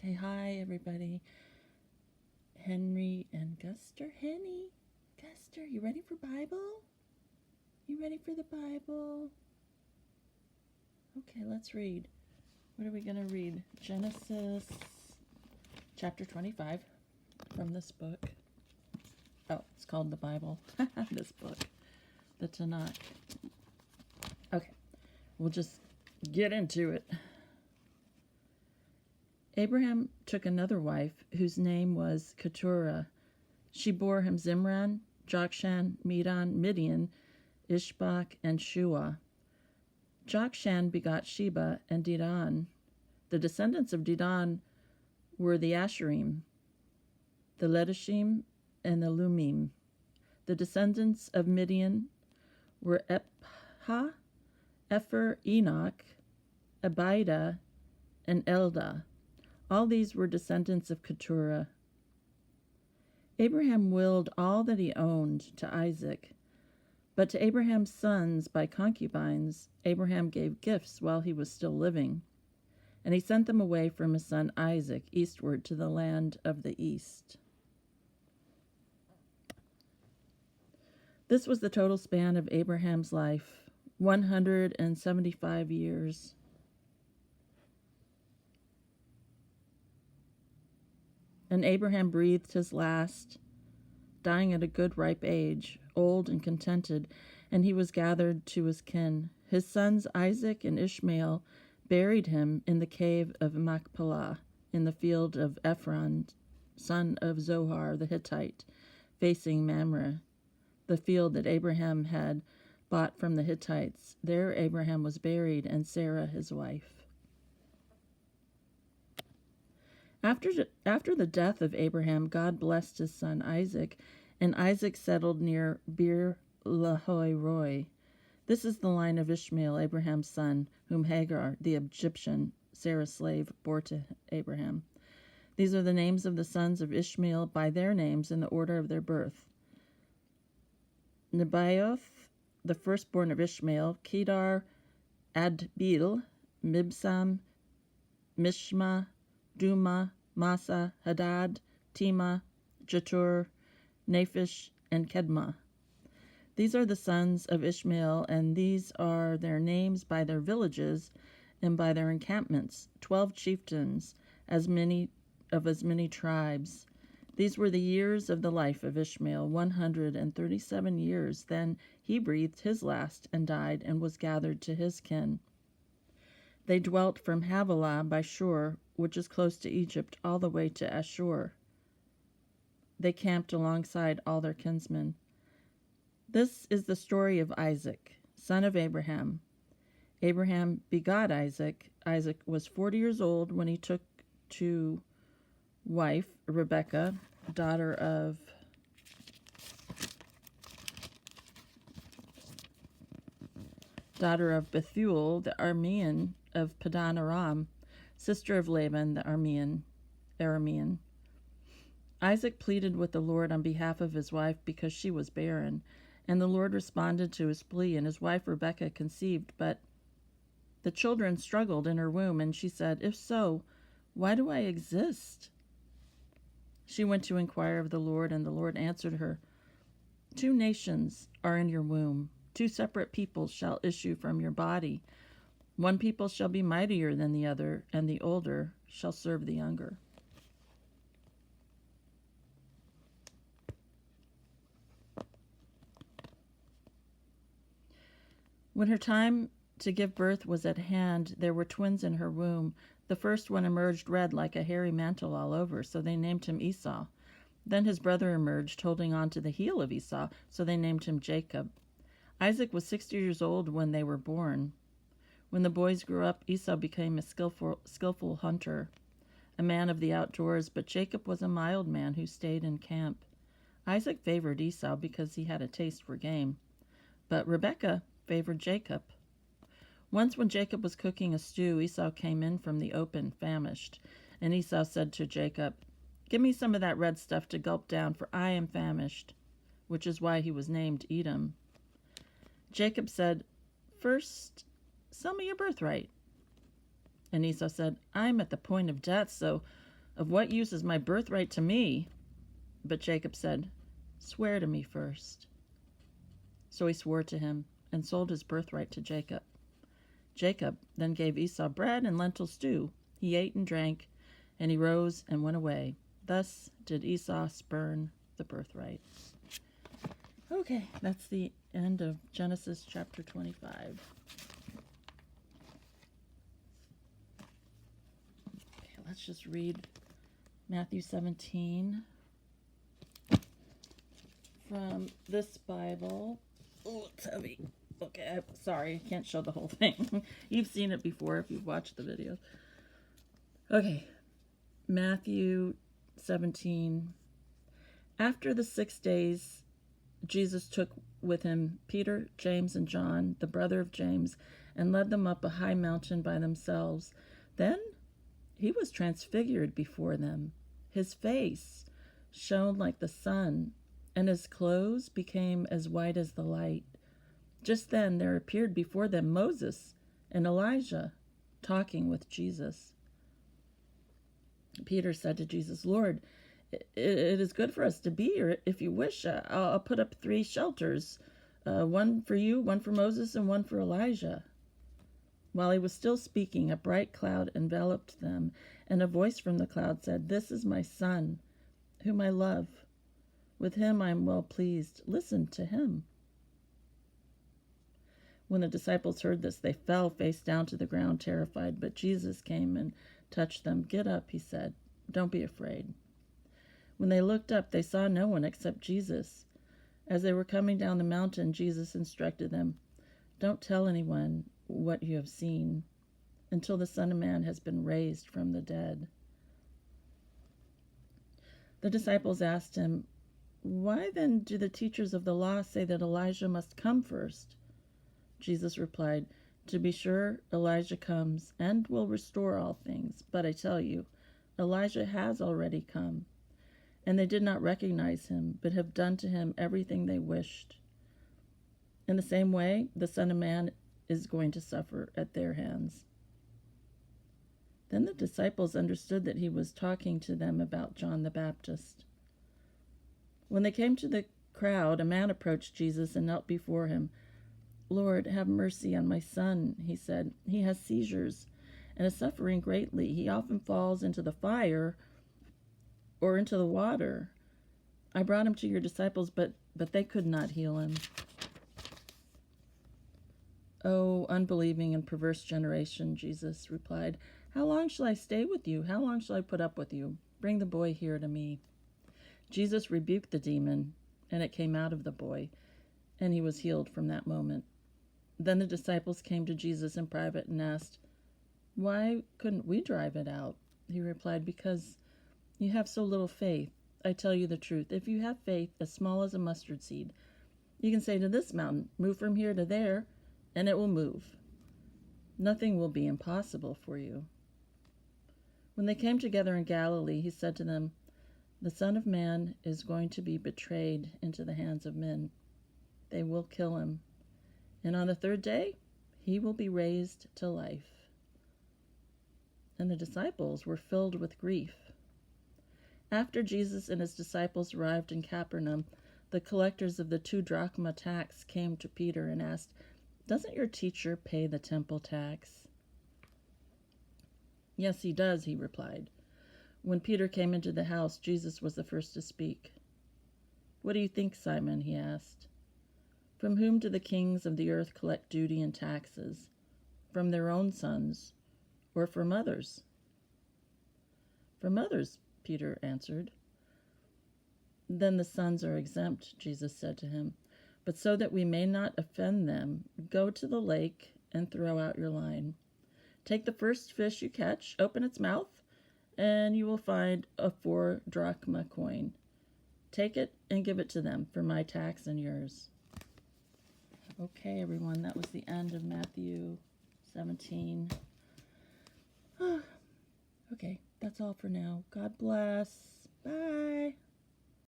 Okay, hi everybody. Henry and Guster. Henny, Guster, you ready for Bible? You ready for the Bible? Okay, let's read. What are we going to read? Genesis chapter 25 from this book. Oh, it's called the Bible. This book, the Tanakh. Okay, we'll just get into it. Abraham took another wife, whose name was Keturah. She bore him Zimran, Jokshan, Medan, Midian, Ishbak, and Shua. Jokshan begot Sheba and Dedan. The descendants of Dedan were the Asherim, the Letishim, and the Lumim. The descendants of Midian were Epha, Epher, Enoch, Abida, and Eldah. All these were descendants of Keturah. Abraham willed all that he owned to Isaac. But to Abraham's sons by concubines, Abraham gave gifts while he was still living. And he sent them away from his son Isaac eastward to the land of the east. This was the total span of Abraham's life, 175 years. And Abraham breathed his last, dying at a good ripe age, old and contented, and he was gathered to his kin. His sons Isaac and Ishmael buried him in the cave of Machpelah, in the field of Ephron, son of Zohar the Hittite, facing Mamre, the field that Abraham had bought from the Hittites. There Abraham was buried, and Sarah his wife. After the death of Abraham, God blessed his son Isaac, and Isaac settled near Beer Lahai Roi. This is the line of Ishmael, Abraham's son, whom Hagar, the Egyptian, Sarah's slave, bore to Abraham. These are the names of the sons of Ishmael by their names in the order of their birth. Nebaioth, the firstborn of Ishmael, Kedar, Adbeel, Mibsam, Mishma, Duma, Massa, Hadad, Tema, Jetur, Naphish, and Kedma. These are the sons of Ishmael, and these are their names by their villages and by their encampments, 12 chieftains, as many tribes. These were the years of the life of Ishmael, 137 years. Then he breathed his last and died, and was gathered to his kin. They dwelt from Havilah by Shur, which is close to Egypt, all the way to Ashur. They camped alongside all their kinsmen. This is the story of Isaac, son of Abraham. Abraham begot Isaac. Isaac was 40 years old when he took to wife Rebekah, daughter of Bethuel, the Aramean of Padan Aram, sister of Laban, the Aramean. Isaac pleaded with the Lord on behalf of his wife because she was barren, and the Lord responded to his plea, and his wife Rebekah conceived, but the children struggled in her womb, and she said, "If so, why do I exist?" She went to inquire of the Lord, and the Lord answered her, "Two nations are in your womb. 2 separate peoples shall issue from your body. One people shall be mightier than the other, and the older shall serve the younger." When her time to give birth was at hand, there were twins in her womb. The first one emerged red like a hairy mantle all over, so they named him Esau. Then his brother emerged, holding on to the heel of Esau, so they named him Jacob. Isaac was 60 years old when they were born. When the boys grew up, Esau became a skillful hunter, a man of the outdoors, but Jacob was a mild man who stayed in camp. Isaac favored Esau because he had a taste for game, but Rebekah favored Jacob. Once when Jacob was cooking a stew, Esau came in from the open, famished, and Esau said to Jacob, "Give me some of that red stuff to gulp down, for I am famished," which is why he was named Edom. Jacob said, "First, sell me your birthright." And Esau said, "I'm at the point of death, so Of what use is my birthright to me? But Jacob said, Swear to me first. So he swore to him and sold his birthright to Jacob. Jacob then gave Esau bread and lentil stew. He ate and drank, and he rose and went away. Thus did Esau spurn the birthright. Okay, that's the end of Genesis chapter 25. Okay, let's just read Matthew 17 from this Bible. Oh, it's heavy. Okay, sorry, I can't show the whole thing. You've seen it before if you've watched the videos. Okay, Matthew 17. After the 6 days, Jesus took with him Peter, James, and John, the brother of James, and led them up a high mountain by themselves. Then he was transfigured before them. His face shone like the sun, and his clothes became as white as the light. Just then there appeared before them Moses and Elijah talking with Jesus. Peter said to Jesus, Lord, it is good for us to be here. If you wish, I'll put up 3 shelters, one for you, one for Moses, and one for Elijah. While he was still speaking, a bright cloud enveloped them, and a voice from the cloud said, This is my son, whom I love. With him I am well pleased. Listen to him. When the disciples heard this, they fell face down to the ground, terrified. But Jesus came and touched them. Get up, he said. Don't be afraid. When they looked up, they saw no one except Jesus. As they were coming down the mountain, Jesus instructed them, Don't tell anyone what you have seen until the Son of Man has been raised from the dead. The disciples asked him, Why then do the teachers of the law say that Elijah must come first? Jesus replied, To be sure, Elijah comes and will restore all things. But I tell you, Elijah has already come, and they did not recognize him, but have done to him everything they wished. In the same way, the Son of Man is going to suffer at their hands. Then the disciples understood that he was talking to them about John the Baptist. When they came to the crowd, a man approached Jesus and knelt before him. Lord, have mercy on my son, he said. He has seizures and is suffering greatly. He often falls into the fire or into the water. I brought him to your disciples, but they could not heal him. Oh, unbelieving and perverse generation, Jesus replied. How long shall I stay with you? How long shall I put up with you? Bring the boy here to me. Jesus rebuked the demon, and it came out of the boy, and he was healed from that moment. Then the disciples came to Jesus in private and asked, Why couldn't we drive it out? He replied, Because you have so little faith. I tell you the truth. If you have faith as small as a mustard seed, you can say to this mountain, Move from here to there, and it will move. Nothing will be impossible for you. When they came together in Galilee, he said to them, The Son of Man is going to be betrayed into the hands of men. They will kill him, and on the 3rd day he will be raised to life. And the disciples were filled with grief. After Jesus and his disciples arrived in Capernaum, the collectors of the 2 drachma tax came to Peter and asked, Doesn't your teacher pay the temple tax? Yes, he does, he replied. When Peter came into the house, Jesus was the first to speak. What do you think, Simon? He asked. From whom do the kings of the earth collect duty and taxes? From their own sons, or from others? From others, Peter answered. Then the sons are exempt, Jesus said to him. But so that we may not offend them, go to the lake and throw out your line. Take the first fish you catch, open its mouth, and you will find a 4 drachma coin. Take it and give it to them for my tax and yours. Okay, everyone, that was the end of Matthew 17. Okay, that's all for now. God bless. Bye.